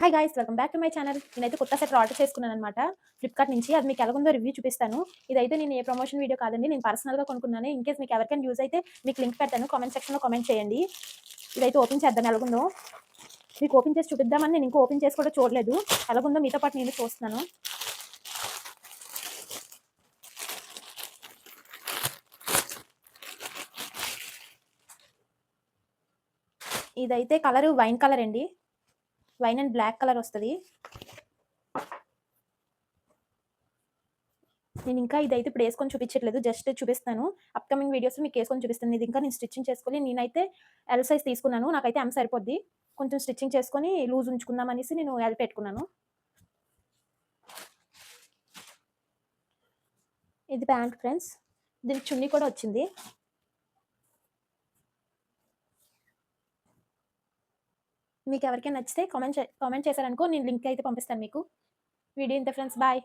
Hi guys welcome back to my channel. నేనైతే కొత్త set order చేసుకున్నాను అనమాట ఫ్లిప్కార్ట్ నుంచి. అది మీకు ఎలాగుందో రివ్యూ చూపిస్తాను. ఇదైతే నేను ఏ ప్రమోషన్ వీడియో కాదండి, నేను పర్సనల్గా కొనుక్కున్నాను. ఇన్ కేస్ మీకు ఎవరికైనా యూజ్ అయితే మీకు లింక్ పెడతాను, కామెంట్ సెక్షన్లో కామెంట్ చేయండి. ఇదైతే ఓపెన్ చేద్దాం ఎలాగుందో. మీకు ఓపెన్ చేసి చూపిద్దామని నేను ఇంకా ఓపెన్ చేసి కూడా చూడలేదు. ఎలాగుందో మీతో పాటు నేను చూస్తున్నాను. ఇదైతే కలర్ వైన్ కలర్ అండి, వైన్ అండ్ బ్లాక్ కలర్ వస్తుంది. నేను ఇంకా ఇదైతే ఇప్పుడు వేసుకొని చూపించట్లేదు, జస్ట్ చూపిస్తాను. అప్కమింగ్ వీడియోస్ మీకు వేసుకొని చూపిస్తాను. ఇది ఇంకా నేను స్టిచ్చింగ్ చేసుకొని, నేనైతే ఎల్ సైజ్ తీసుకున్నాను, నాకైతే ఎం సరిపోద్ది. కొంచెం స్టిచ్చింగ్ చేసుకొని లూజ్ ఉంచుకుందాం అనేసి నేను ఎల్ పెట్టుకున్నాను. ఇది ప్యాంట్ ఫ్రెండ్స్, దీనికి చున్నీ కూడా వచ్చింది. మీకు ఎవరికైనా నచ్చితే కామెంట్ చేశారనుకో, నేను లింక్ అయితే పంపిస్తాను మీకు. వీడియో ఇంత ఫ్రెండ్స్, బాయ్.